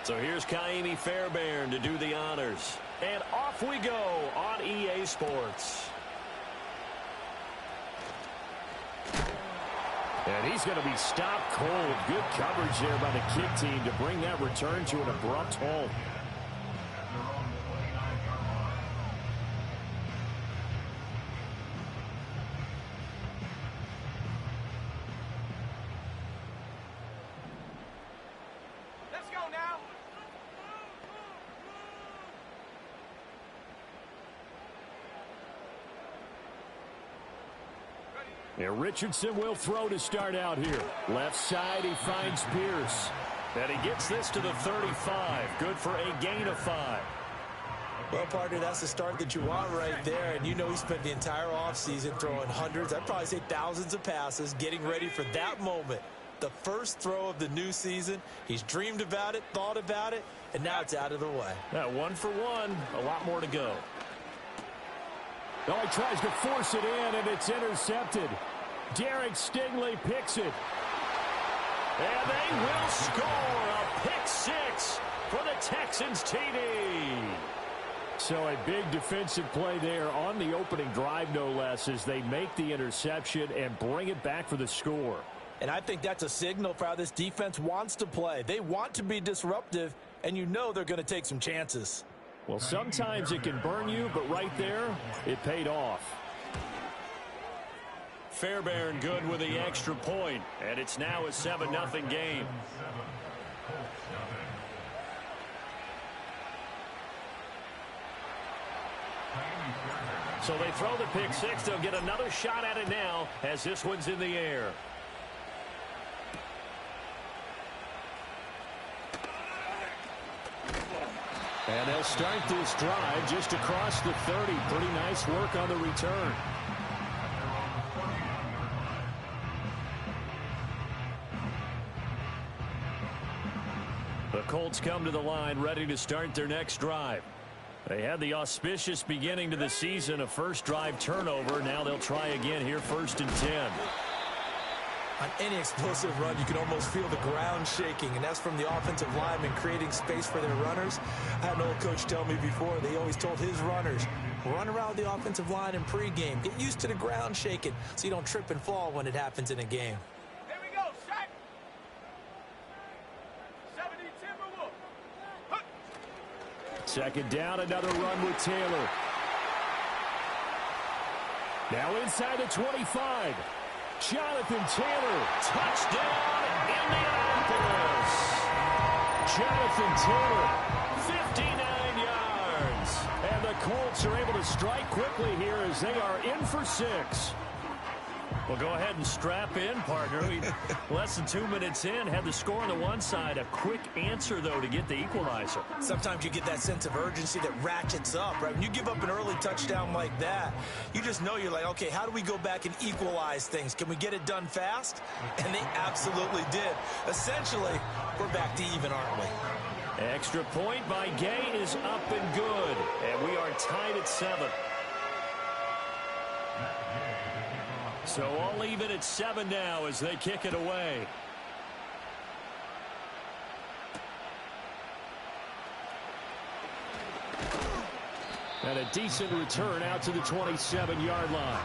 So here's Kaimi Fairbairn to do the honors. And off we go on EA Sports. And he's going to be stopped cold. Good coverage there by the kick team to bring that return to an abrupt halt. Let's go now. And Richardson will throw to start out here. Left side, he finds Pierce. And he gets this to the 35. Good for a gain of 5. Well, partner, that's the start that you want right there. And you know he spent the entire offseason throwing hundreds, I'd probably say thousands of passes, getting ready for that moment. The first throw of the new season. He's dreamed about it, thought about it, and now it's out of the way. 1 for 1. A lot more to go. Oh, he tries to force it in, and it's intercepted. Derek Stingley picks it. And they will score a pick 6 for the Texans TD. So a big defensive play there on the opening drive, no less, as they make the interception and bring it back for the score. And I think that's a signal for how this defense wants to play. They want to be disruptive, and you know they're going to take some chances. Well, sometimes it can burn you, but right there, it paid off. Fairbairn good with the extra point, and it's now a 7-0 game. So they throw the pick 6. They'll get another shot at it now as this one's in the air. And they'll start this drive just across the 30. Pretty nice work on the return. The Colts come to the line ready to start their next drive. They had the auspicious beginning to the season, a first drive turnover. Now they'll try again here, 1st and 10. On any explosive run, you can almost feel the ground shaking, and that's from the offensive linemen creating space for their runners. I had an old coach tell me before, they always told his runners, run around the offensive line in pregame. Get used to the ground shaking so you don't trip and fall when it happens in a game. Here we go, Shaq. 70 Timberwolves. Huh. Second down, another run with Taylor. Now inside the 25. Jonathan Taylor, touchdown, Indianapolis. Jonathan Taylor, 59 yards. And the Colts are able to strike quickly here as they are in for 6. Well, go ahead and strap in, partner. Less than 2 minutes in, had the score on the one side. A quick answer, though, to get the equalizer. Sometimes you get that sense of urgency that ratchets up, right? When you give up an early touchdown like that, you just know you're like, okay, how do we go back and equalize things? Can we get it done fast? And they absolutely did. Essentially, we're back to even, aren't we? Extra point by Gay is up and good. And we are tied at 7. So all even at 7 now as they kick it away. And a decent return out to the 27-yard line.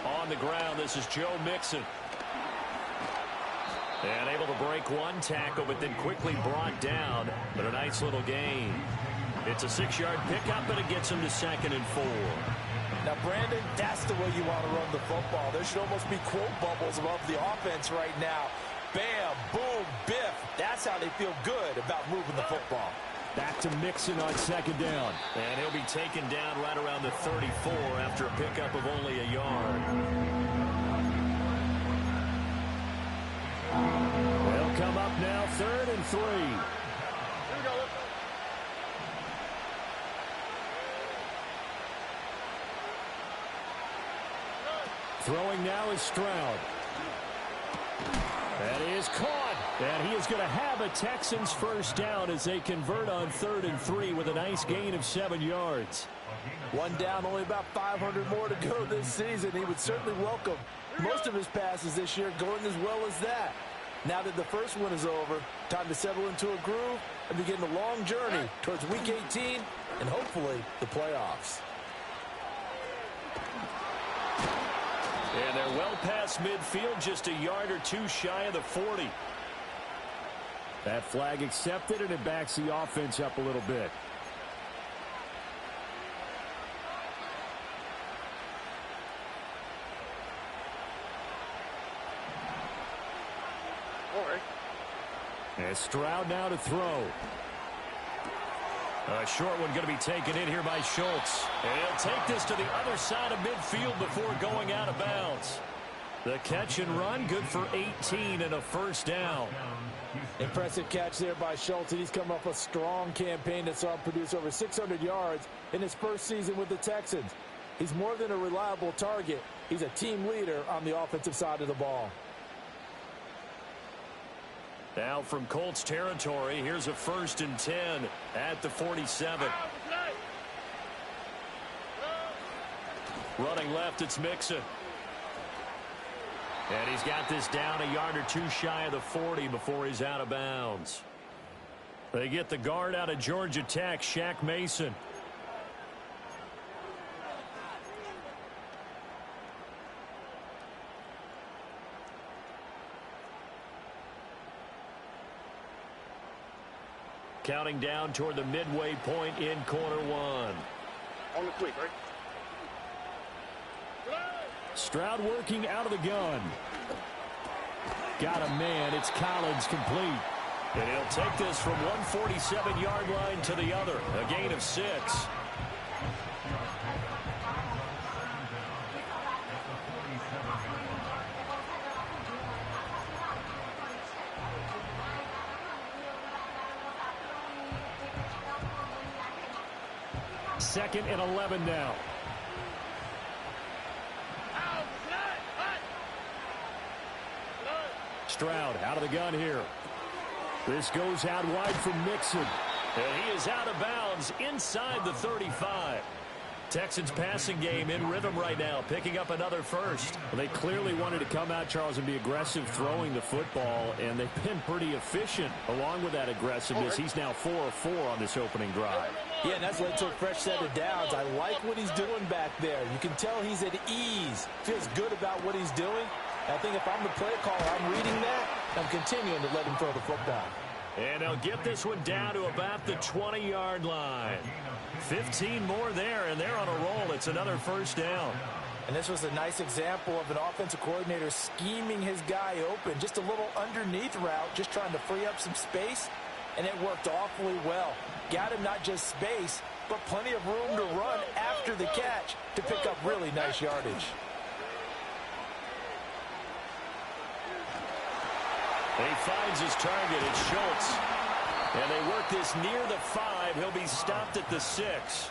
On the ground, this is Joe Mixon. And able to break one tackle, but then quickly brought down. But a nice little gain. It's a 6-yard pickup, but it gets him to 2nd and 4. Now, Brandon, that's the way you want to run the football. There should almost be quote bubbles above the offense right now. Bam, boom, biff. That's how they feel good about moving the football. Back to Mixon on 2nd down. And he'll be taken down right around the 34 after a pickup of only a yard. They'll come up now 3rd and 3. Throwing now is Stroud. That is caught. And he is going to have a Texans first down as they convert on 3rd and 3 with a nice gain of 7 yards. One down, only about 500 more to go this season. He would certainly welcome most of his passes this year going as well as that. Now that the first one is over, time to settle into a groove and begin the long journey towards Week 18 and hopefully the playoffs. And they're well past midfield, just a yard or two shy of the 40. That flag accepted, and it backs the offense up a little bit. And Stroud now to throw. A short one going to be taken in here by Schultz. And he'll take this to the other side of midfield before going out of bounds. The catch and run, good for 18 and a first down. Impressive catch there by Schultz. He's come off a strong campaign that saw him produce over 600 yards in his first season with the Texans. He's more than a reliable target. He's a team leader on the offensive side of the ball. Now from Colts territory, here's a 1st and 10 at the 47. Running left, it's Mixon. And he's got this down a yard or two shy of the 40 before he's out of bounds. They get the guard out of Georgia Tech, Shaq Mason. Counting down toward the midway point in quarter one. On the quick, right? Stroud working out of the gun. Got a man. It's Collins complete. And he'll take this from 147-yard line to the other. A gain of 6. Second and 11 now. Stroud out of the gun here. This goes out wide from Mixon. And he is out of bounds inside the 35. Texans passing game in rhythm right now, picking up another first. Well, they clearly wanted to come out, Charles, and be aggressive throwing the football, and they've been pretty efficient along with that aggressiveness. He's now 4 of 4 on this opening drive. Yeah, and that's led to a fresh set of downs. I like what he's doing back there. You can tell he's at ease. Feels good about what he's doing. I think if I'm the play caller, I'm reading that. I'm continuing to let him throw the football. And they'll get this one down to about the 20-yard line. 15 more there, and they're on a roll. It's another first down. And this was a nice example of an offensive coordinator scheming his guy open. Just a little underneath route, just trying to free up some space, and it worked awfully well. Got him not just space, but plenty of room to run after the catch to pick up really nice yardage. He finds his target. It's Schultz. And they work this near the 5. He'll be stopped at the 6.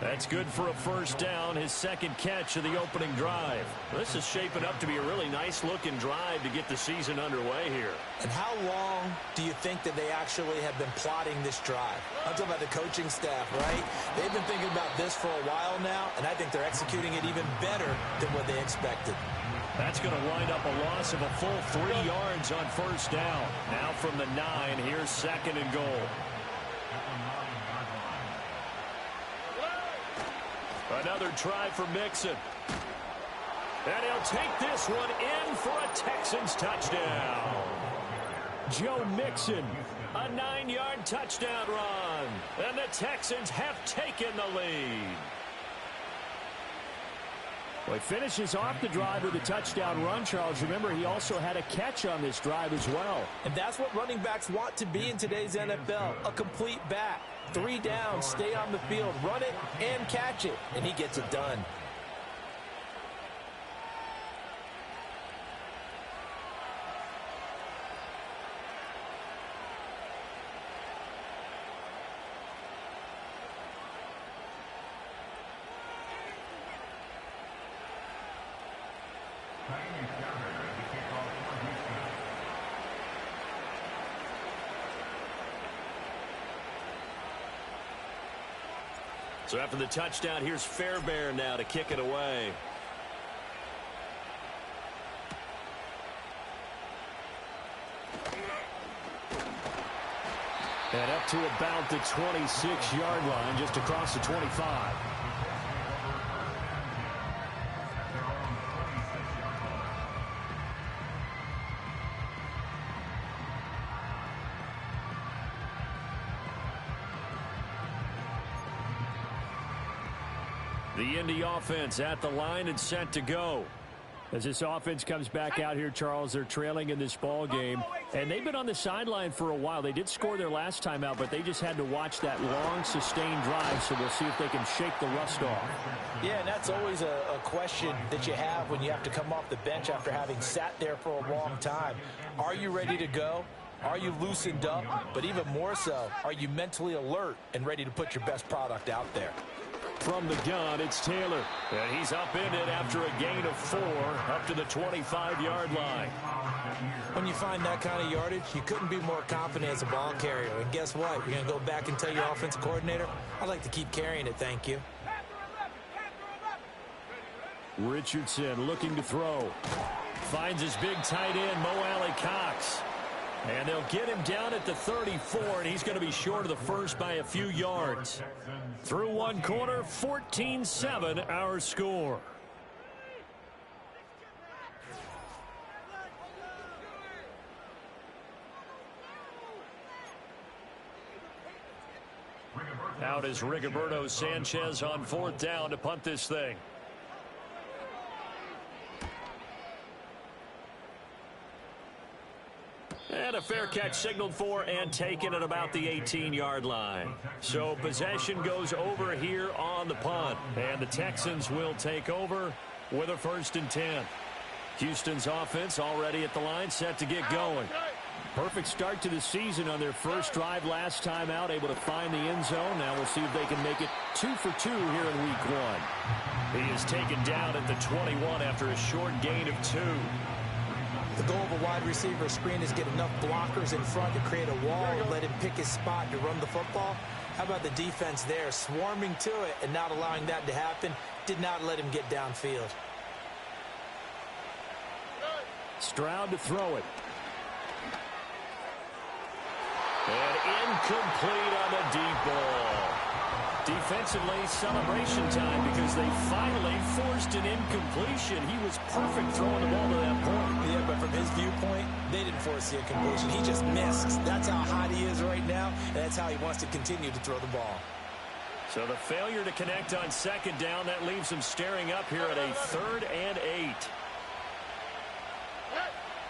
That's good for a first down, his second catch of the opening drive. This is shaping up to be a really nice-looking drive to get the season underway here. And how long do you think that they actually have been plotting this drive? I'm talking about the coaching staff, right? They've been thinking about this for a while now, and I think they're executing it even better than what they expected. That's going to wind up a loss of a full 3 yards on first down. Now from the 9, here's 2nd and goal. Another try for Mixon. And he'll take this one in for a Texans touchdown. Joe Mixon. A 9-yard touchdown run. And the Texans have taken the lead. Well, he finishes off the drive with a touchdown run, Charles. Remember, he also had a catch on this drive as well. And that's what running backs want to be in today's NFL, a complete back. 3 downs, stay on the field, run it, and catch it. And he gets it done. So after the touchdown, here's Fairbairn now to kick it away. And up to about the 26-yard line, just across the 25. The Indy offense at the line and set to go. As this offense comes back out here, Charles, they're trailing in this ball game, and they've been on the sideline for a while. They did score their last time out, but they just had to watch that long, sustained drive, so we'll see if they can shake the rust off. Yeah, and that's always a question that you have when you have to come off the bench after having sat there for a long time. Are you ready to go? Are you loosened up? But even more so, are you mentally alert and ready to put your best product out there? From the gun, it's Taylor. And he's up in it after a gain of 4 up to the 25-yard line. When you find that kind of yardage, you couldn't be more confident as a ball carrier. And guess what? You're going to go back and tell your offensive coordinator, I'd like to keep carrying it, thank you. Richardson looking to throw. Finds his big tight end, Mo Alley-Cox. And they'll get him down at the 34, and he's going to be short of the first by a few yards. Through one quarter, 14-7 our score. Out is Rigoberto Sanchez on 4th down to punt this thing. And a fair catch signaled for and taken at about the 18-yard line. So possession goes over here on the punt. And the Texans will take over with a 1st and 10. Houston's offense already at the line, set to get going. Perfect start to the season on their first drive last time out, able to find the end zone. Now we'll see if they can make it 2 for 2 here in week 1. He is taken down at the 21 after a short gain of 2. The goal of a wide receiver screen is get enough blockers in front to create a wall and let him pick his spot to run the football. How about the defense there, swarming to it and not allowing that to happen? Did not let him get downfield. Stroud to throw it. And incomplete on the deep ball. Defensively, celebration time because they finally forced an incompletion. He was perfect throwing the ball to that point. Yeah, but from his viewpoint, they didn't force the incompletion. He just missed. That's how hot he is right now, and that's how he wants to continue to throw the ball. So the failure to connect on 2nd down, that leaves him staring up here at a 3rd and 8.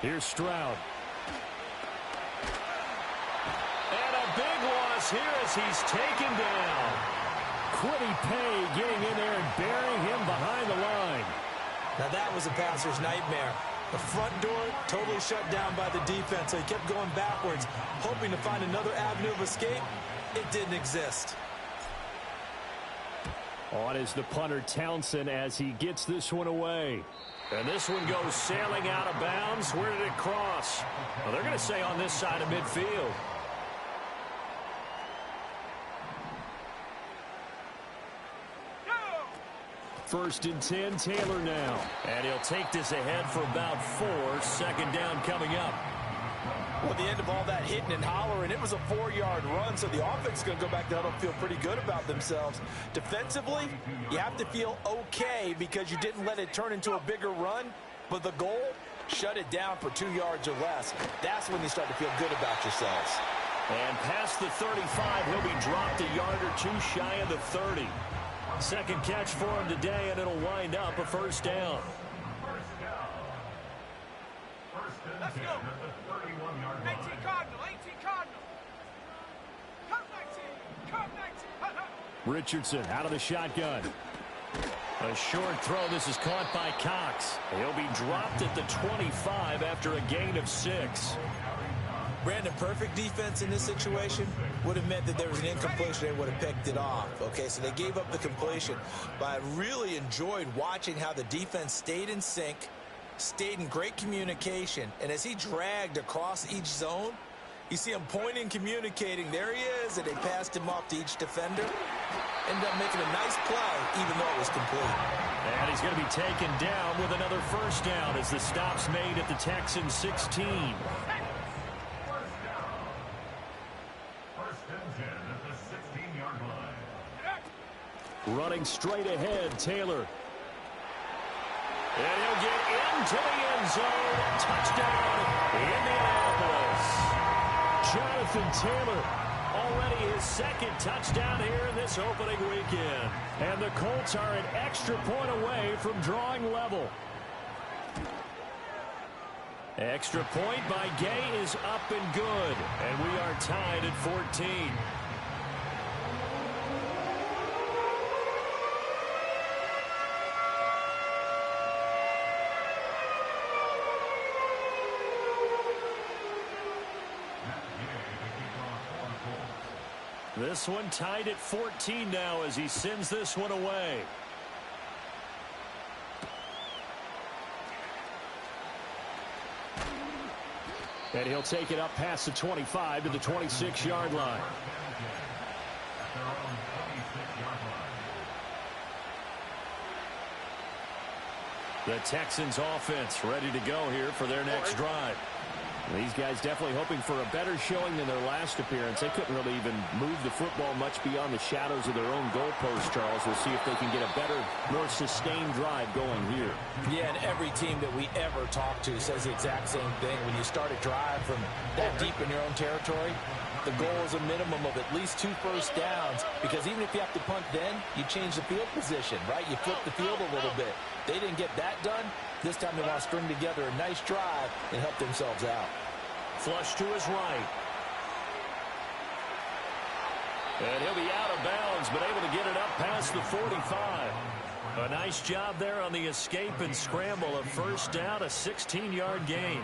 Here's Stroud. And a big loss here as he's taken down. Quiddy Pay getting in there and burying him behind the line. Now that was a passer's nightmare. The front door totally shut down by the defense, so he kept going backwards, hoping to find another avenue of escape. It didn't exist. On is the punter Townsend as he gets this one away. And this one goes sailing out of bounds. Where did it cross? Well, they're going to say on this side of midfield. First and 10, Taylor now. And he'll take this ahead for about 4. 2nd down coming up. Well, at the end of all that hitting and hollering, it was a 4-yard run, so the offense is going to go back down and feel pretty good about themselves. Defensively, you have to feel okay because you didn't let it turn into a bigger run, but the goal, shut it down for 2 yards or less. That's when you start to feel good about yourselves. And past the 35, he'll be dropped a yard or 2 shy of the 30. 2nd catch for him today, and it'll wind up a 1st down. Let's go. 18 Cardinal, 18 Cardinal. Come 19, come 19. Richardson out of the shotgun. A short throw. This is caught by Cox. He'll be dropped at the 25 after a gain of 6. Brandon, perfect defense in this situation would have meant that there was an incompletion. They would have picked it off. Okay, so they gave up the completion. But I really enjoyed watching how the defense stayed in sync, stayed in great communication, and as he dragged across each zone, You see him pointing, communicating. There he is, and they passed him off to each defender. Ended up making a nice play, even though it was complete. And he's going to be taken down with another first down as the stop's made at the Texans 16. Running straight ahead, Taylor. And he'll get into the end zone. Touchdown, Indianapolis. Jonathan Taylor, Already his second touchdown here in this opening weekend. and the Colts are an extra point away from drawing level. Extra point by Gay is up and good. And we are tied at 14. This one tied at 14 now as he sends this one away. And he'll take it up past the 25 to the 26-yard line. The Texans offense ready to go here for their next drive. These guys definitely hoping for a better showing than their last appearance. They couldn't really even move the football much beyond the shadows of their own goalpost, Charles. We'll see if they can get a better, more sustained drive going here. Yeah, and every team that we ever talk to says the exact same thing. When you start a drive from that deep in your own territory, the goal is a minimum of at least 2 first downs, because even if you have to punt then, you change the field position, right? You flip the field a little bit. They didn't get that done. This time they want to string together a nice drive and help themselves out. Flush to his right. And he'll be out of bounds, but able to get it up past the 45. A nice job there on the escape and scramble. A first down, a 16-yard gain.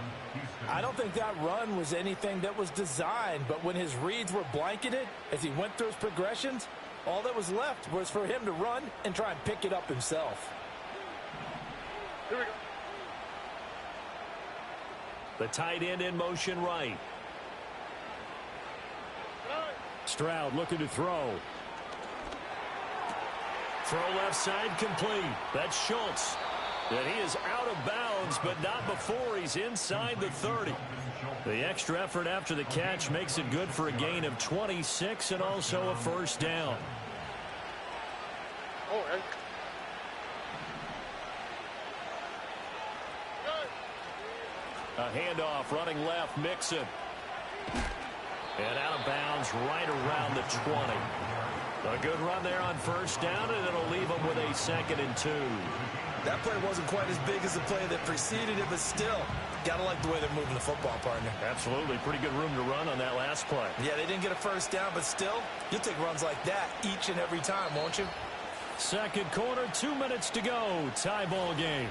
I don't think that run was anything that was designed, but when his reads were blanketed as he went through his progressions, all that was left was for him to run and try and pick it up himself. Here we go. The tight end in motion right. Stroud looking to throw. Throw left side complete. That's Schultz. And he is out of bounds, but not before he's inside the 30. The extra effort after the catch makes it good for a gain of 26 and also a first down. Oh, hey. A handoff running left, Mixon. And out of bounds right around the 20. A good run there on first down, and it'll leave them with a 2nd and 2. That play wasn't quite as big as the play that preceded it, but still, gotta like the way they're moving the football, partner. Absolutely. Pretty good room to run on that last play. Yeah, they didn't get a first down, but still, you'll take runs like that each and every time, won't you? Second quarter, 2 minutes to go. Tie ball game.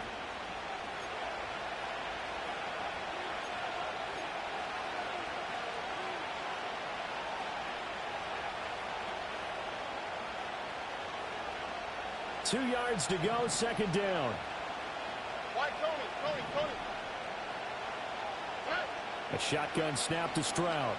Two yards to go, second down. White, Tony. A shotgun snap to Stroud.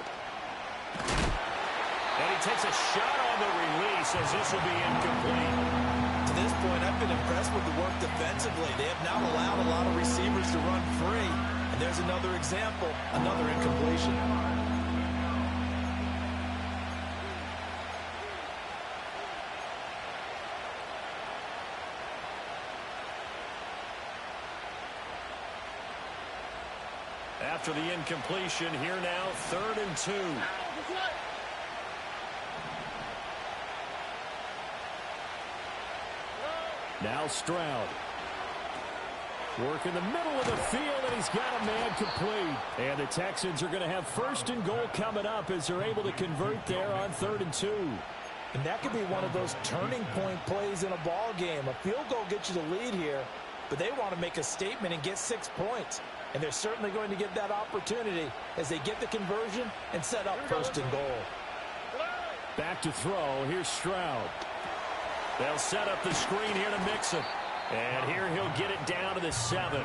And he takes a shot on the release as this will be incomplete. To this point, I've been impressed with the work defensively. They have not allowed a lot of receivers to run free. And there's another example, another incompletion. After the incompletion, here now, 3rd and 2. Now Stroud. Work in the middle of the field, and he's got a man complete. And the Texans are going to have 1st and goal coming up as they're able to convert there on 3rd and 2. And that could be one of those turning point plays in a ball game. A field goal gets you the lead here, but they want to make a statement and get 6 points. And they're certainly going to get that opportunity as they get the conversion and set up 1st and goal. Back to throw. Here's Stroud. They'll set up the screen here to Mixon. And here he'll get it down to the 7.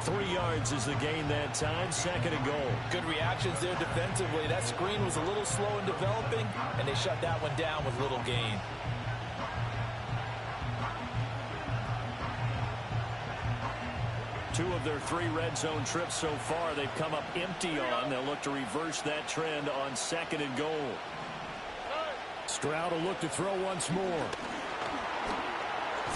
3 yards is the gain that time. 2nd and goal. Good reactions there defensively. That screen was a little slow in developing, and they shut that one down with little gain. Two of their 3 red zone trips so far they've come up empty on. They'll look to reverse that trend on 2nd and goal. Stroud will look to throw once more.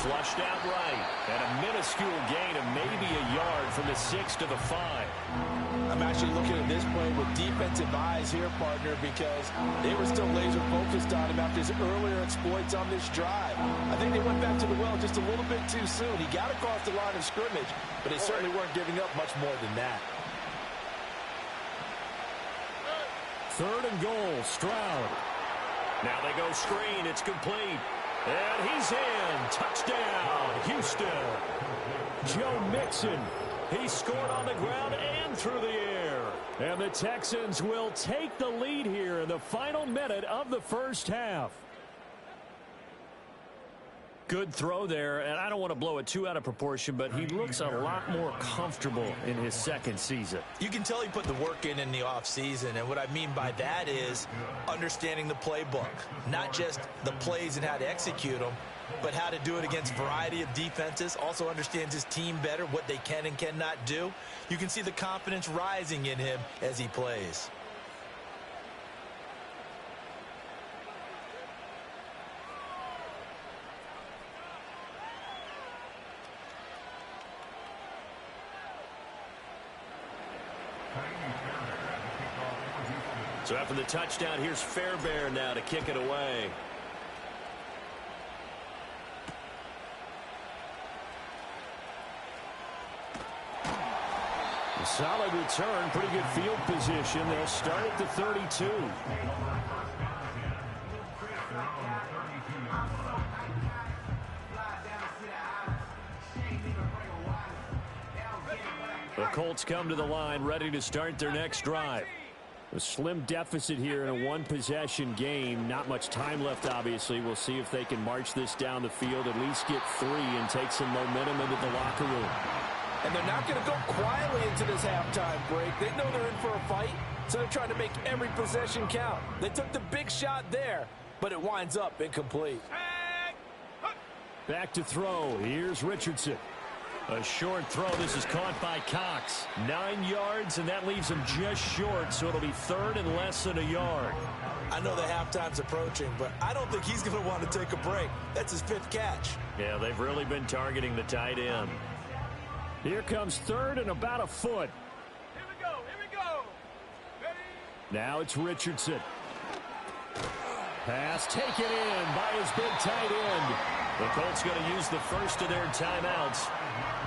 Flushed out right. And a minuscule gain of maybe a yard from the 6 to the 5. I'm actually looking at this play with defensive eyes here, partner, because they were still laser focused on him after his earlier exploits on this drive. I think they went back to the well just a little bit too soon. He got across the line of scrimmage, but they certainly weren't giving up much more than that. 3rd and goal, Stroud. Now they go screen. It's complete. And he's in. Touchdown, Houston. Joe Mixon. He scored on the ground and through the air. And the Texans will take the lead here in the final minute of the first half. Good throw there, and I don't want to blow it too out of proportion, but he looks a lot more comfortable in his 2nd season. You can tell he put the work in the offseason, and what I mean by that is understanding the playbook. Not just the plays and how to execute them, but how to do it against a variety of defenses. Also understands his team better, what they can and cannot do. You can see the confidence rising in him as he plays. So after the touchdown, here's Fairbairn now to kick it away. A solid return, pretty good field position. They'll start at the 32. The Colts come to the line ready to start their next drive. A slim deficit here in a one-possession game. Not much time left, obviously. We'll see if they can march this down the field, at least get 3 and take some momentum into the locker room. And they're not going to go quietly into this halftime break. They know they're in for a fight, so they're trying to make every possession count. They took the big shot there, but it winds up incomplete. Back to throw. Here's Richardson. A short throw. This is caught by Cox. 9 yards, and that leaves him just short, so it'll be 3rd and less than a yard. I know the halftime's approaching, but I don't think he's going to want to take a break. That's his 5th catch. Yeah, they've really been targeting the tight end. Here comes 3rd and about a foot. Here we go. Here we go. Ready? Now it's Richardson. Pass taken in by his big tight end. The Colts going to use the first of their timeouts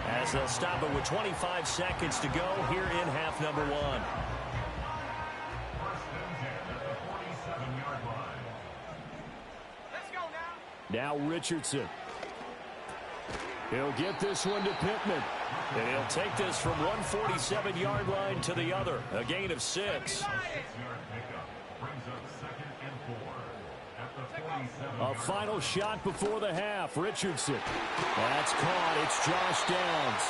as they'll stop it with 25 seconds to go here in half number 1. Let's go now. Now Richardson. He'll get this one to Pittman. And he'll take this from 147-yard line to the other. A gain of 6. A final shot before the half. Richardson. That's caught. It's Josh Downs.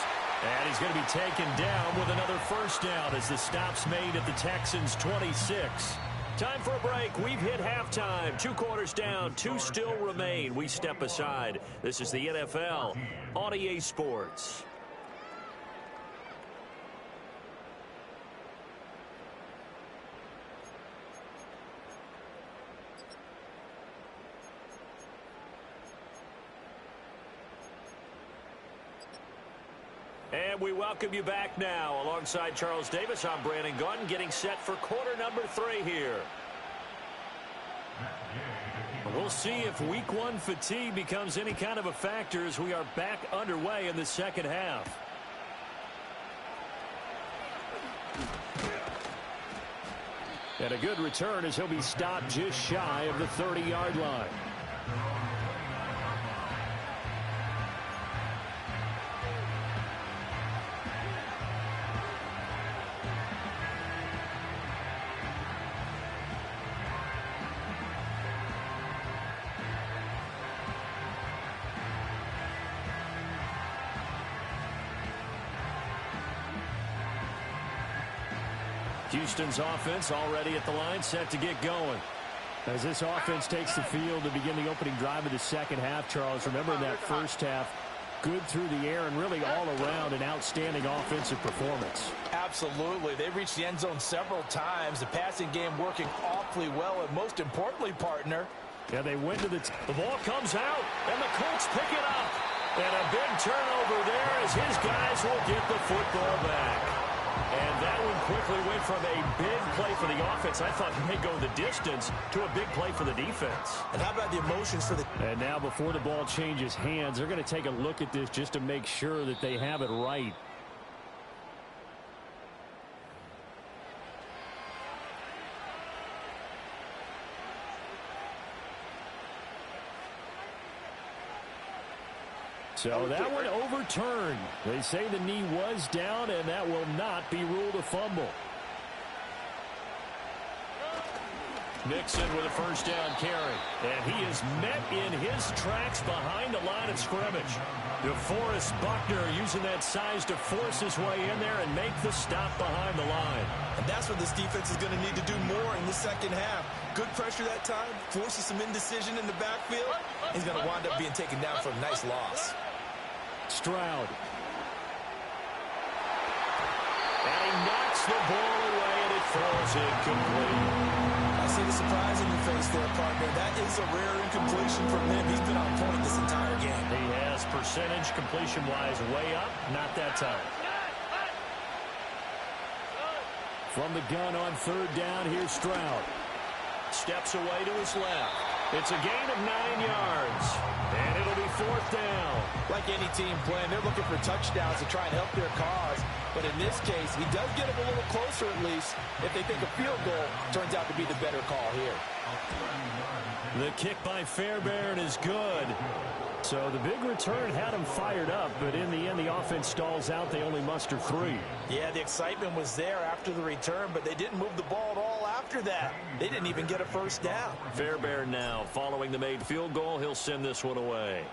And he's going to be taken down with another first down as the stop's made at the Texans' 26. Time for a break. We've hit halftime. 2 quarters down. 2 still remain. We step aside. This is the NFL on EA Sports. And we welcome you back now. Alongside Charles Davis, I'm Brandon Gunn, getting set for quarter number 3 here. We'll see if week 1 fatigue becomes any kind of a factor as we are back underway in the second half. And a good return as he'll be stopped just shy of the 30-yard line. Houston's offense already at the line, set to get going. As this offense takes the field to begin the opening drive of the second half, Charles, remember in that first half, good through the air and really all around an outstanding offensive performance. Absolutely. They reached the end zone several times. The passing game working awfully well, and most importantly, partner. Yeah, they went to the ball comes out, and the Colts pick it up. And a big turnover there as his guys will get the football back. And that one quickly went from a big play for the offense, I thought may go the distance, to a big play for the defense. And how about the emotions for the... And now before the ball changes hands, they're going to take a look at this just to make sure that they have it right. So that one overturned. They say the knee was down, and that will not be ruled a fumble. Mixon with a first down carry. And he is met in his tracks behind the line of scrimmage. DeForest Buckner using that size to force his way in there and make the stop behind the line. And that's what this defense is going to need to do more in the second half. Good pressure that time, forces some indecision in the backfield. He's going to wind up being taken down for a nice loss. Stroud. And he knocks the ball away, and it falls incomplete. I see the surprise in your face there, partner. That is a rare incompletion from him. He's been on point this entire game. He has percentage completion-wise way up. Not that time. From the gun on third down, here's Stroud. Steps away to his left. It's a gain of 9 yards. And it'll be fourth down. Like any team playing, they're looking for touchdowns to try and help their cause. But in this case, he does get them a little closer at least. If they think a field goal turns out to be the better call here. The kick by Fairbairn is good. So the big return had him fired up, but in the end, the offense stalls out. They only muster 3. Yeah, the excitement was there after the return, but they didn't move the ball at all after that. They didn't even get a first down. Fairbairn now following the made field goal. He'll send this one away.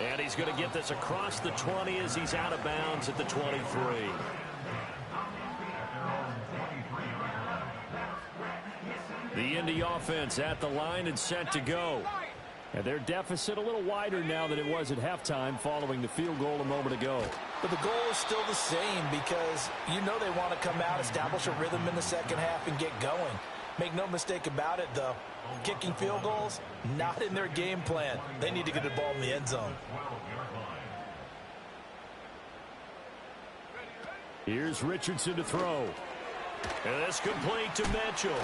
And he's going to get this across the 20 as he's out of bounds at the 23. The Indy offense at the line and set to go. And their deficit a little wider now than it was at halftime following the field goal a moment ago. But the goal is still the same because you know they want to come out, establish a rhythm in the second half, and get going. Make no mistake about it, though. Kicking field goals, not in their game plan. They need to get the ball in the end zone. Here's Richardson to throw. And that's complete to Mitchell.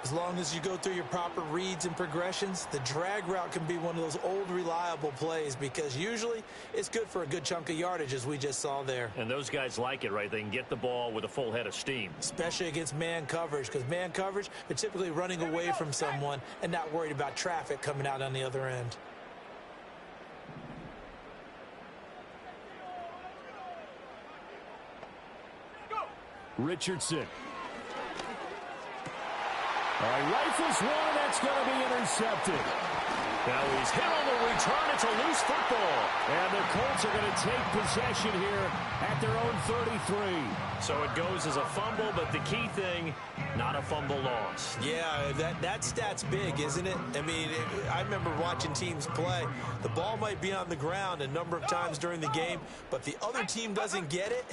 As long as you go through your proper reads and progressions, the drag route can be one of those old reliable plays because usually it's good for a good chunk of yardage as we just saw there. And those guys like it, right? They can get the ball with a full head of steam. Especially against man coverage because man coverage, they're typically running away from someone and not worried about traffic coming out on the other end. Richardson. All right, rifles one. That's going to be intercepted. Now he's hit on the return. It's a loose football. And the Colts are going to take possession here at their own 33. So it goes as a fumble, but the key thing, not a fumble loss. Yeah, that stat's big, isn't it? I mean, I remember watching teams play. The ball might be on the ground a number of times during the game, but the other team doesn't get it.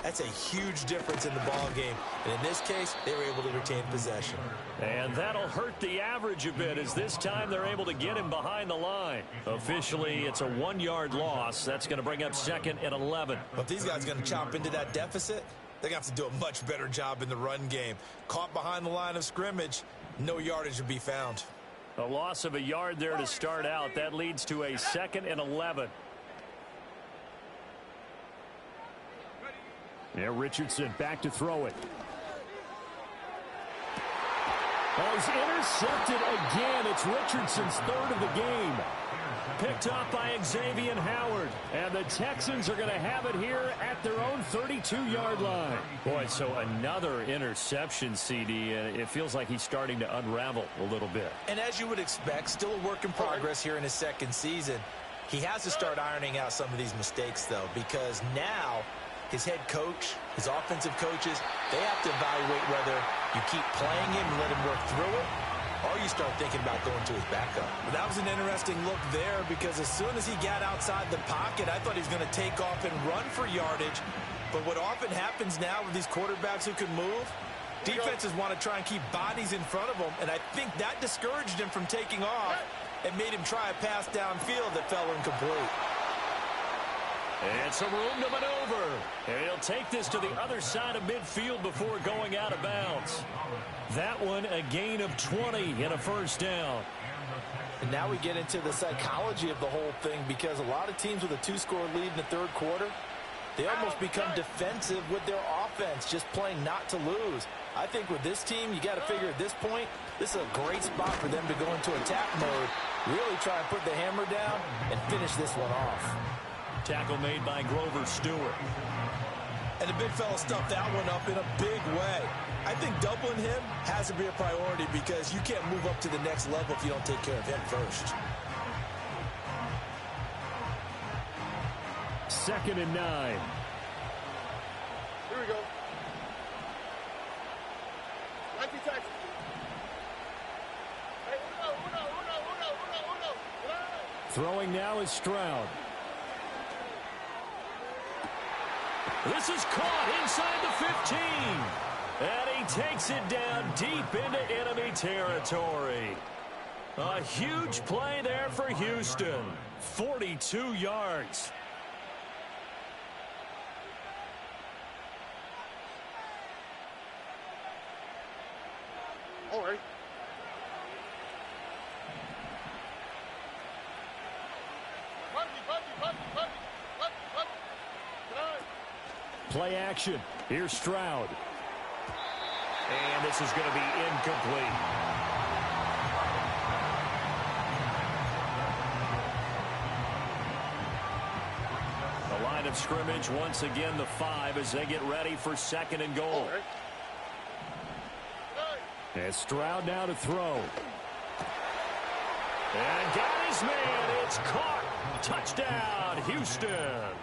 That's a huge difference in the ball game. And in this case, they were able to retain possession. And that'll hurt the average a bit as this time they're able to get him behind the line. Officially, it's a 1-yard loss. That's going to bring up 2nd and 11. But these guys are going to chop into that deficit. They're going to have to do a much better job in the run game. Caught behind the line of scrimmage, no yardage to be found. A loss of a yard there to start out. That leads to a 2nd and 11. Yeah, Richardson back to throw it. Oh, he's intercepted again. It's Richardson's 3rd of the game. Picked up by Xavier Howard. And the Texans are going to have it here at their own 32-yard line. Boy, so another interception, CD, and it feels like he's starting to unravel a little bit. And as you would expect, still a work in progress here in his second season. He has to start ironing out some of these mistakes, though, because now his head coach, his offensive coaches, they have to evaluate whether you keep playing him and let him work through it, or you start thinking about going to his backup. But that was an interesting look there, because as soon as he got outside the pocket, I thought he was going to take off and run for yardage. But what often happens now with these quarterbacks who can move, defenses want to try and keep bodies in front of them, and I think that discouraged him from taking off and made him try a pass downfield that fell incomplete. And some room to maneuver. And he'll take this to the other side of midfield before going out of bounds. That one a gain of 20 and a first down. And now we get into the psychology of the whole thing, because a lot of teams with a 2-score lead in the third quarter, they almost become defensive with their offense, just playing not to lose. I think with this team, you got to figure at this point, this is a great spot for them to go into attack mode, really try and put the hammer down and finish this one off. Tackle made by Grover Stewart. And the big fella stuffed that one up in a big way. I think doubling him has to be a priority, because you can't move up to the next level if you don't take care of him first. 2nd and 9. Here we go. 90 Texans. Hey, uno. Throwing now is Stroud. This is caught inside the 15. And he takes it down deep into enemy territory. A huge play there for Houston. 42 yards. All right. Play action. Here's Stroud. And this is going to be incomplete. The line of scrimmage once again the 5 as they get ready for 2nd and goal. And Stroud now to throw. And got his man. It's caught. Touchdown, Houston.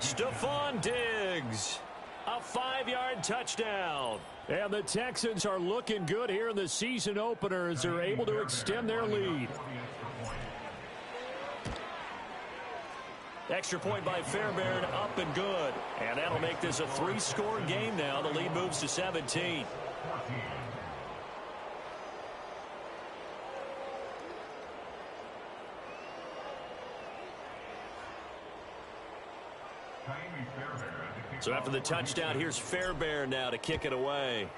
Stephon Diggs. A 5-yard touchdown. And the Texans are looking good here in the season opener as they're able to extend their lead. Extra point by Fairbairn, up and good. And that'll make this a 3-score game now. The lead moves to 17. So after the touchdown, here's Fairbairn now to kick it away.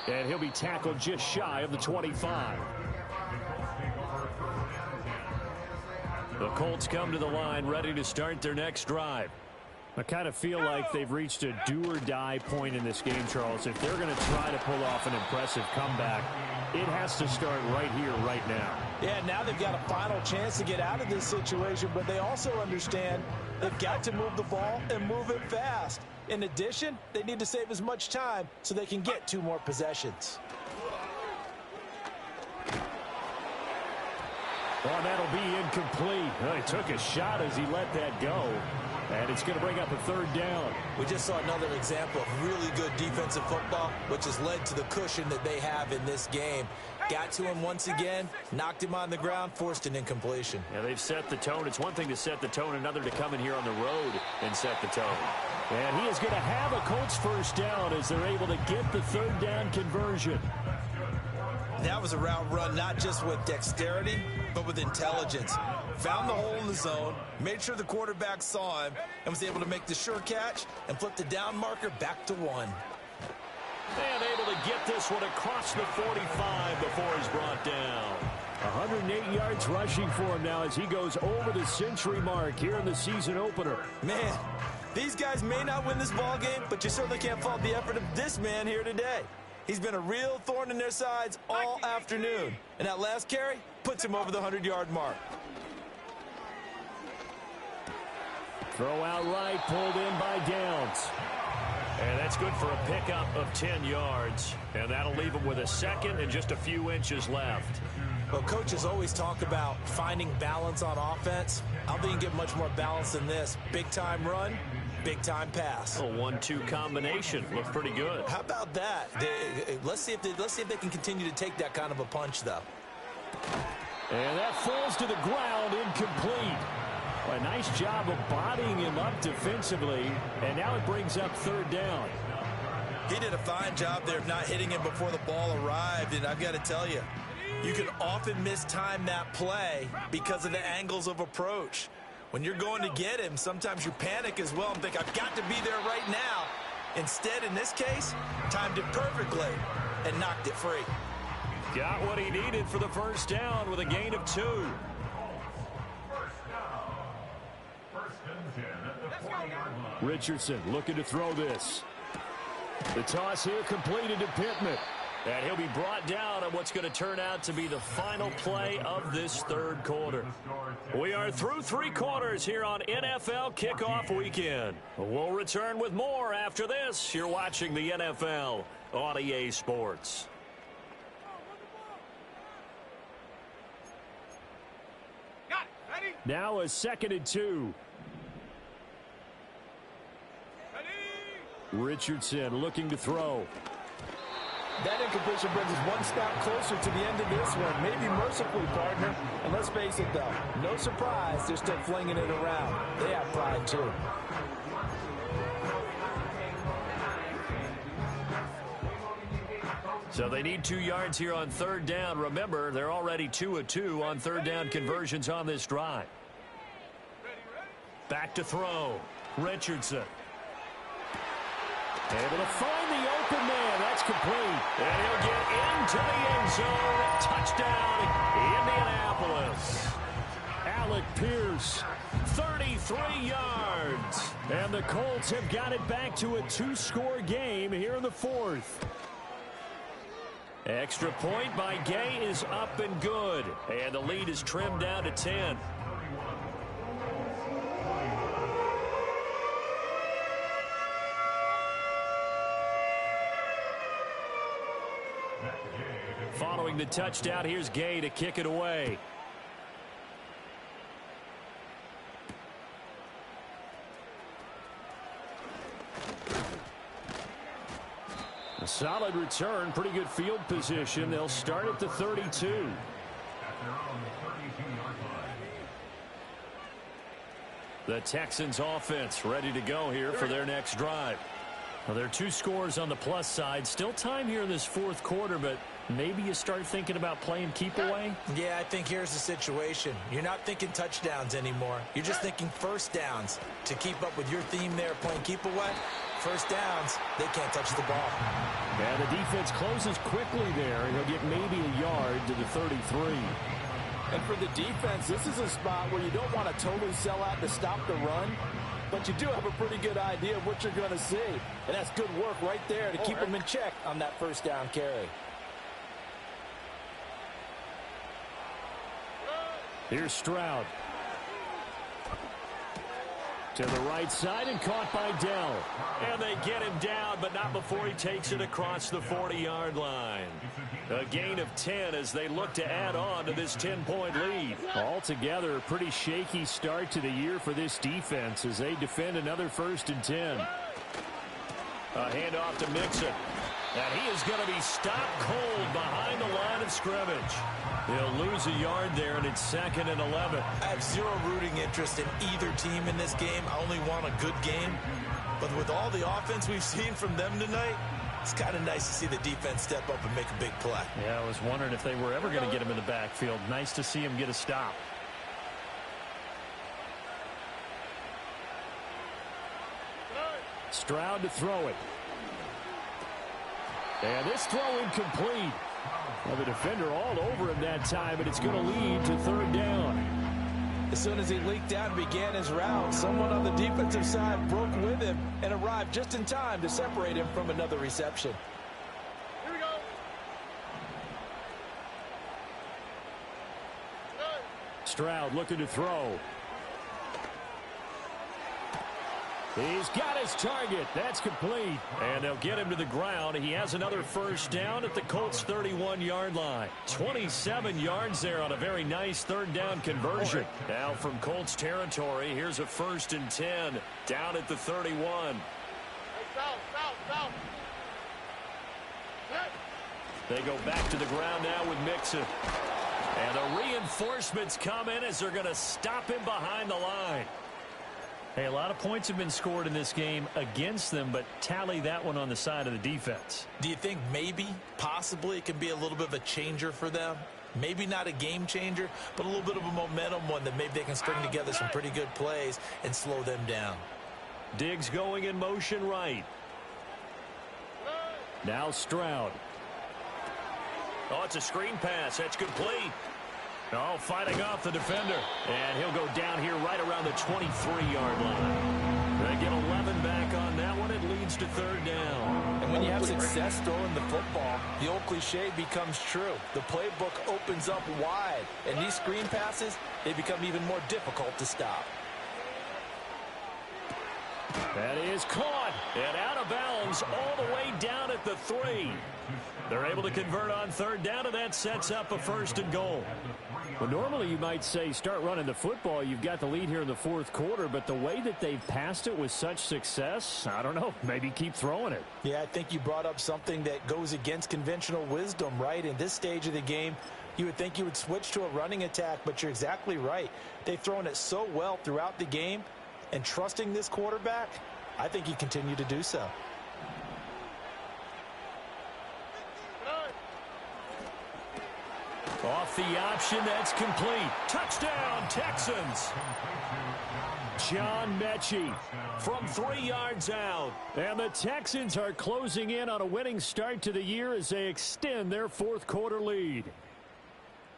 And he'll be tackled just shy of the 25. The Colts come to the line ready to start their next drive. I kind of feel like they've reached a do-or-die point in this game, Charles. If they're going to try to pull off an impressive comeback, it has to start right here, right now. Yeah, now they've got a final chance to get out of this situation, but they also understand they've got to move the ball and move it fast. In addition, they need to save as much time so they can get 2 more possessions. Well, that'll be incomplete. Well, he took a shot as he let that go. And it's going to bring up a 3rd down. We just saw another example of really good defensive football, which has led to the cushion that they have in this game. Got to him once again, knocked him on the ground, forced an incompletion. Yeah, they've set the tone. It's one thing to set the tone, another to come in here on the road and set the tone. And he is going to have a Colts 1st down as they're able to get the 3rd down conversion. That was a route run not just with dexterity, but with intelligence. Found the hole in the zone, made sure the quarterback saw him, and was able to make the sure catch and flip the down marker back to 1. And able to get this one across the 45 before he's brought down. 108 yards rushing for him now as he goes over the century mark here in the season opener. Man, These guys may not win this ball game, but you certainly can't fault the effort of this man here today. He's been a real thorn in their sides all afternoon. And that last carry puts him over the 100-yard mark. Throw out right, pulled in by Downs. And that's good for a pickup of 10 yards. And that'll leave him with a second and just a few inches left. Well, coaches always talk about finding balance on offense. I don't think you can get much more balance than this. Big-time run, big-time pass. A 1-2 combination. Looks pretty good. How about that? Let's see if they can continue to take that kind of a punch, though. And that falls to the ground, incomplete. A nice job of bodying him up defensively, and now it brings up third down. He did a fine job there of not hitting him before the ball arrived, and I've got to tell you, you can often mistime that play because of the angles of approach. When you're going to get him, sometimes you panic as well and think, I've got to be there right now. Instead, in this case, timed it perfectly and knocked it free. Got what he needed for the first down with a gain of 2. Richardson looking to throw this. The toss here completed to Pittman. And he'll be brought down on what's going to turn out to be the final play of this third quarter. We are through 3 quarters here on NFL Kickoff Weekend. We'll return with more after this. You're watching the NFL on EA Sports. Got it. Ready? Now a 2nd and 2. Ready? Richardson looking to throw. That incompletion brings us one step closer to the end of this one. Maybe mercifully, partner. And let's face it, though, no surprise they're still flinging it around. They have pride, too. So they need 2 yards here on third down. Remember, they're already 2 of 2 on third down conversions on this drive. Back to throw. Richardson. Able to find the open man. That's complete. And he'll get into the end zone. Touchdown, Indianapolis. Alec Pierce, 33 yards. And the Colts have got it back to a 2-score game here in the 4th. Extra point by Gay is up and good. And the lead is trimmed down to 10. Following the touchdown, here's Gay to kick it away. A solid return, pretty good field position. They'll start at the 32. The Texans offense ready to go here for their next drive. Well, there are 2 scores on the plus side. Still time here in this 4th quarter, but maybe you start thinking about playing keep away? Yeah, I think here's the situation. You're not thinking touchdowns anymore. You're just thinking first downs. To keep up with your theme there, playing keep away, first downs, they can't touch the ball. Yeah, the defense closes quickly there, and he'll get maybe a yard to the 33. And for the defense, this is a spot where you don't want to totally sell out to stop the run, but you do have a pretty good idea of what you're going to see. And that's good work right there to keep them in check on that first down carry. Here's Stroud. To the right side and caught by Dell. And they get him down, but not before he takes it across the 40-yard line. A gain of 10 as they look to add on to this 10-point lead. Altogether, a pretty shaky start to the year for this defense as they defend another 1st and 10. A handoff to Mixon. And he is going to be stopped cold behind the line of scrimmage. He'll lose a yard there, and it's 2nd and 11. I have zero rooting interest in either team in this game. I only want a good game. But with all the offense we've seen from them tonight, it's kind of nice to see the defense step up and make a big play. Yeah, I was wondering if they were ever going to get him in the backfield. Nice to see him get a stop. Stroud to throw it. And this throw incomplete. Well, the defender all over him that time, and it's going to lead to 3rd down. As soon as he leaked out and began his route, someone on the defensive side broke with him and arrived just in time to separate him from another reception. Here we go. Stroud looking to throw. He's got his target. That's complete. And they'll get him to the ground. He has another first down at the Colts' 31-yard line. 27 yards there on a very nice third down conversion. Now from Colts territory, here's a 1st and 10 down at the 31. Hey, south. They go back to the ground now with Mixon. And the reinforcements come in as they're going to him behind the line. Hey, a lot of points have been scored in this game against them, but tally that one on the side of the defense. Do you think maybe, possibly, it can be a little bit of a changer for them? Maybe not a game changer, but a little bit of a momentum one that maybe they can string together some pretty good plays and slow them down. Diggs going in motion right. Now Stroud. Oh, it's a screen pass. That's complete. Oh, fighting off the defender. And he'll go down here right around the 23-yard line. They get 11 back on that one. It leads to 3rd down. And when you have success throwing the football, the old cliche becomes true. The playbook opens up wide. And these screen passes, they become even more difficult to stop. That is caught and out of bounds all the way down at the 3. They're able to convert on 3rd down, and that sets up a 1st and goal. Well, normally you might say start running the football. You've got the lead here in the 4th quarter, but the way that they've passed it with such success, I don't know, maybe keep throwing it. Yeah, I think you brought up something that goes against conventional wisdom, right? In this stage of the game, you would think you would switch to a running attack, but you're exactly right. They've thrown it so well throughout the game, and trusting this quarterback, I think you continue to do so. Off the option, that's complete. Touchdown, Texans. John Mechie from 3 yards out. And the Texans are closing in on a winning start to the year as they extend their 4th quarter lead.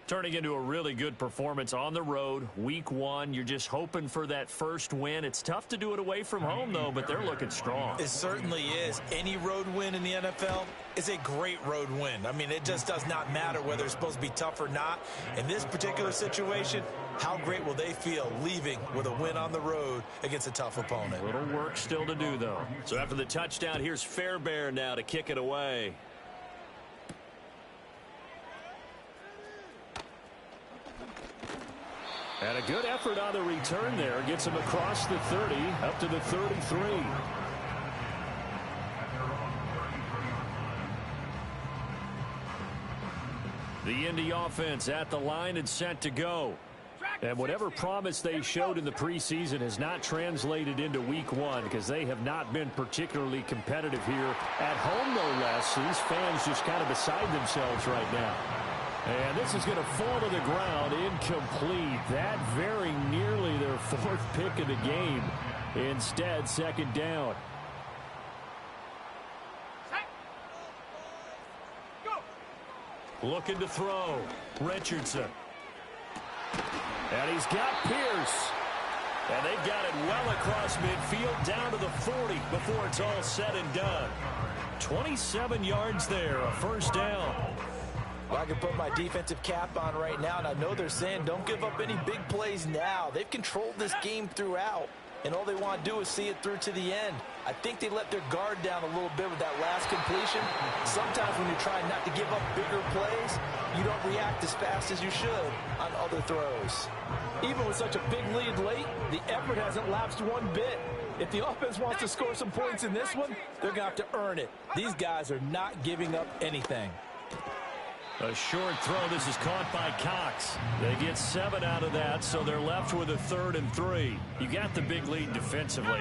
Turning into a really good performance on the road. Week 1, you're just hoping for that first win. It's tough to do it away from home, though, but they're looking strong. It certainly is. Any road win in the NFL is a great road win. I mean, it just does not matter whether it's supposed to be tough or not. In this particular situation, how great will they feel leaving with a win on the road against a tough opponent? A little work still to do, though. So after the touchdown, here's Fairbairn now to kick it away. And a good effort on the return there. Gets him across the 30, up to the 33. The Indy offense at the line and set to go. And whatever promise they showed in the preseason has not translated into week 1 because they have not been particularly competitive here at home, no less. These fans just kind of beside themselves right now. And this is going to fall to the ground, incomplete. That very nearly their 4th pick of the game. Instead, 2nd down. Looking to throw. Richardson. And he's got Pierce. And they've got it well across midfield down to the 40 before it's all said and done. 27 yards there, a 1st down. Well, I can put my defensive cap on right now, and I know they're saying don't give up any big plays now. They've controlled this game throughout, and all they want to do is see it through to the end. I think they let their guard down a little bit with that last completion. Sometimes when you're trying not to give up bigger plays, you don't react as fast as you should on other throws. Even with such a big lead late, the effort hasn't lapsed one bit. If the offense wants to score some points in this one, they're going to have to earn it. These guys are not giving up anything. A short throw. This is caught by Cox. They get 7 out of that, so they're left with a 3rd and 3. You got the big lead defensively.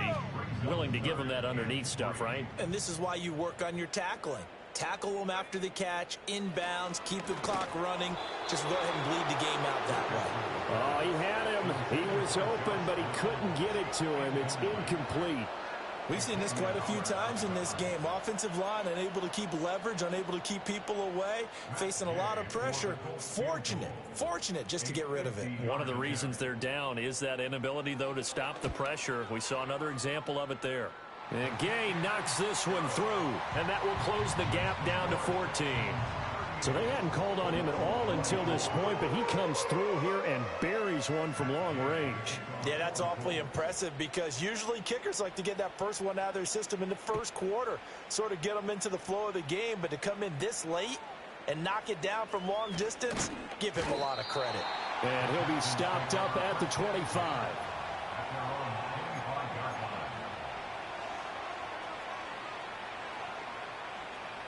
Willing to give them that underneath stuff, right? And this is why you work on your tackling. Tackle them after the catch, inbounds, keep the clock running. Just go ahead and bleed the game out that way. Oh, he had him. He was open, but he couldn't get it to him. It's incomplete. We've seen this quite a few times in this game. Offensive line unable to keep leverage, unable to keep people away, facing a lot of pressure. Fortunate just to get rid of it. One of the reasons they're down is that inability, though, to stop the pressure. We saw another example of it there. And Gay knocks this one through, and that will close the gap down to 14. So they hadn't called on him at all until this point, but he comes through here and buries one from long range. Yeah, that's awfully impressive because usually kickers like to get that first one out of their system in the first quarter, sort of get them into the flow of the game, but to come in this late and knock it down from long distance, give him a lot of credit. And he'll be stopped up at the 25.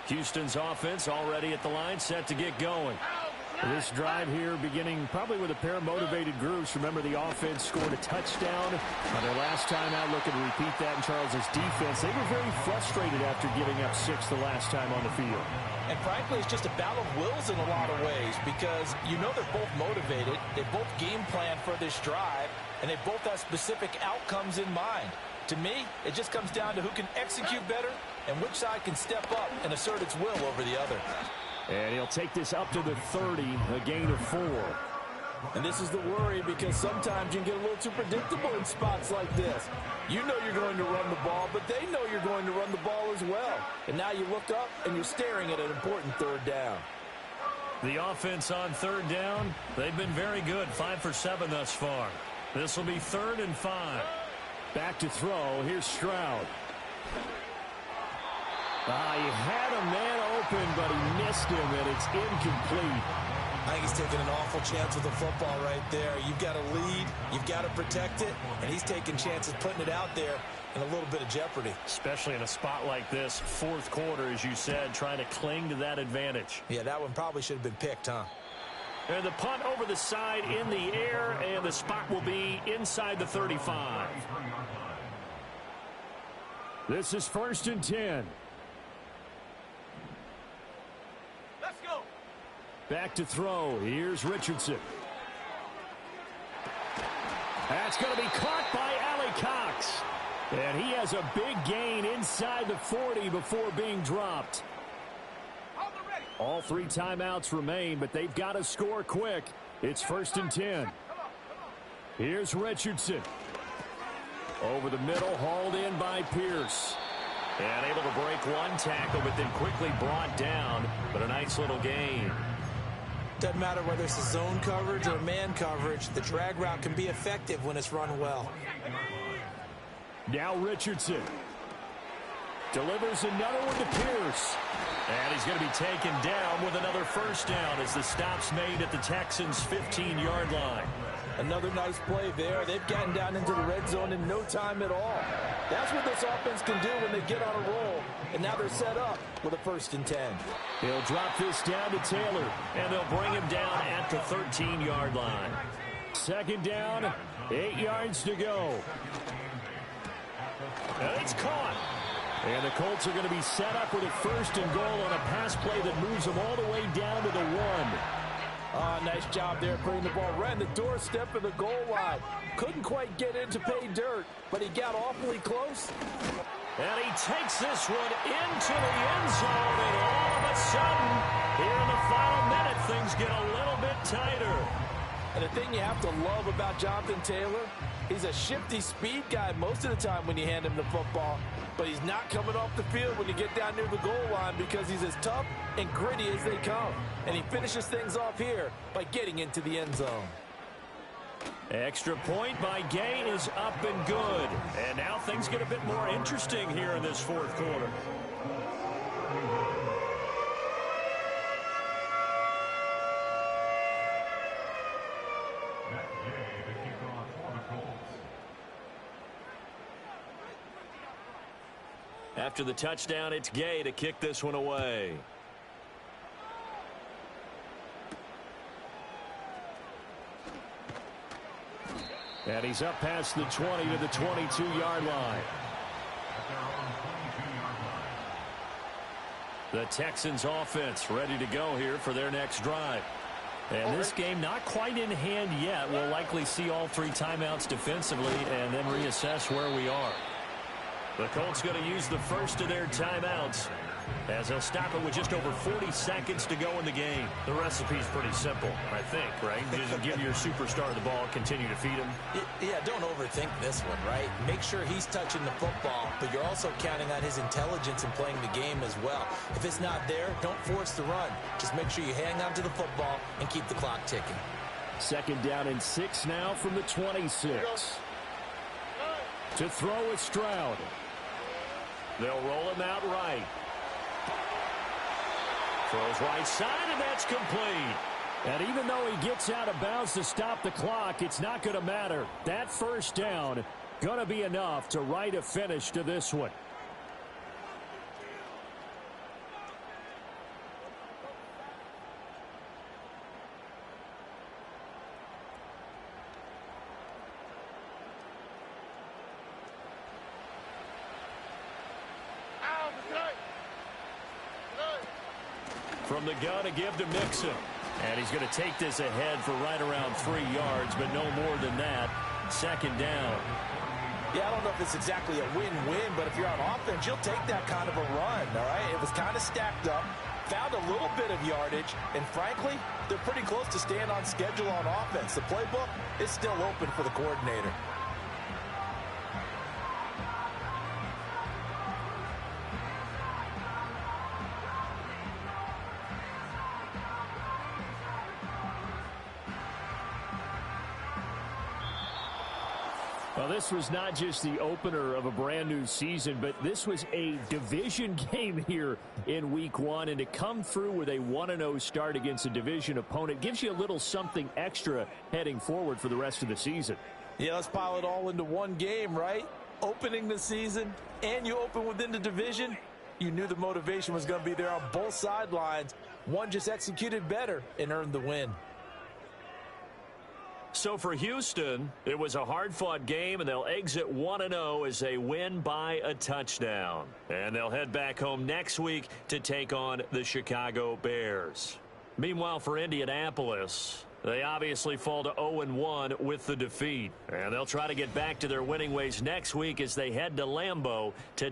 Houston's offense already at the line, set to get going. This drive here beginning probably with a pair of motivated groups. Remember, the offense scored a touchdown on their last time out. Looking to repeat that in Charles's defense. They were very frustrated after giving up 6 the last time on the field. And frankly, it's just a battle of wills in a lot of ways because you know they're both motivated. They both game plan for this drive, and they both have specific outcomes in mind. To me, it just comes down to who can execute better and which side can step up and assert its will over the other. And he'll take this up to the 30, a gain of 4. And this is the worry because sometimes you can get a little too predictable in spots like this. You know you're going to run the ball, but they know you're going to run the ball as well. And now you look up and you're staring at an important third down. The offense on third down, they've been very good, 5 for 7 thus far. This will be 3rd and 5. Back to throw. Here's Stroud. He had a man open, but he missed him, and it's incomplete. I think he's taking an awful chance with the football right there. You've got to lead, you've got to protect it, and he's taking chances putting it out there in a little bit of jeopardy. Especially in a spot like this, 4th quarter, as you said, trying to cling to that advantage. Yeah, that one probably should have been picked, huh? And the punt over the side in the air, and the spot will be inside the 35. This is 1st and 10. Let's go. Back to throw. Here's Richardson. That's going to be caught by Allie Cox. And he has a big gain inside the 40 before being dropped. All 3 timeouts remain, but they've got to score quick. It's 1st and 10. Here's Richardson. Over the middle, hauled in by Pierce. And able to break one tackle, but then quickly brought down. But a nice little gain. Doesn't matter whether it's a zone coverage or man coverage. The drag route can be effective when it's run well. Now Richardson. Delivers another one to Pierce. And he's going to be taken down with another 1st down as the stop's made at the Texans' 15-yard line. Another nice play there. They've gotten down into the red zone in no time at all. That's what this offense can do when they get on a roll. And now they're set up with a 1st and 10. He'll drop this down to Taylor. And they'll bring him down at the 13-yard line. 2nd down, 8 yards to go. And it's caught. And the Colts are going to be set up with a 1st and goal on a pass play that moves them all the way down to the 1. Nice job there putting the ball right in the doorstep of the goal line. Couldn't quite get in to pay dirt, but he got awfully close. And he takes this one into the end zone, and all of a sudden, here in the final minute, things get a little bit tighter. And the thing you have to love about Jonathan Taylor, he's a shifty speed guy most of the time when you hand him the football. But he's not coming off the field when you get down near the goal line because he's as tough and gritty as they come. And he finishes things off here by getting into the end zone. Extra point by Gay is up and good. And now things get a bit more interesting here in this 4th quarter. After the touchdown, it's Gay to kick this one away. And he's up past the 20 to the 22-yard line. The Texans offense ready to go here for their next drive. And this game not quite in hand yet. We'll likely see all 3 timeouts defensively and then reassess where we are. The Colts going to use the first of their timeouts as they'll stop it with just over 40 seconds to go in the game. The recipe's pretty simple, I think, right? Just give your superstar the ball, continue to feed him. Yeah, don't overthink this one, right? Make sure he's touching the football, but you're also counting on his intelligence in playing the game as well. If it's not there, don't force the run. Just make sure you hang on to the football and keep the clock ticking. 2nd down and 6 now from the 26. To throw is Stroud. They'll roll him out right. Throws right side, and that's complete. And even though he gets out of bounds to stop the clock, it's not going to matter. That first down going to be enough to write a finish to this one. From the gun to give to Mixon. And he's going to take this ahead for right around 3 yards, but no more than that. 2nd down. Yeah, I don't know if it's exactly a win-win, but if you're on offense, you'll take that kind of a run, all right? It was kind of stacked up, found a little bit of yardage, and frankly, they're pretty close to staying on schedule on offense. The playbook is still open for the coordinator. Well, this was not just the opener of a brand new season, but this was a division game here in week 1. And to come through with a 1-0 start against a division opponent gives you a little something extra heading forward for the rest of the season. Yeah, let's pile it all into one game, right? Opening the season, and you open within the division. You knew the motivation was going to be there on both sidelines. One just executed better and earned the win. So for Houston, it was a hard-fought game, and they'll exit 1-0 as they win by a touchdown. And they'll head back home next week to take on the Chicago Bears. Meanwhile, for Indianapolis, they obviously fall to 0-1 with the defeat. And they'll try to get back to their winning ways next week as they head to Lambeau to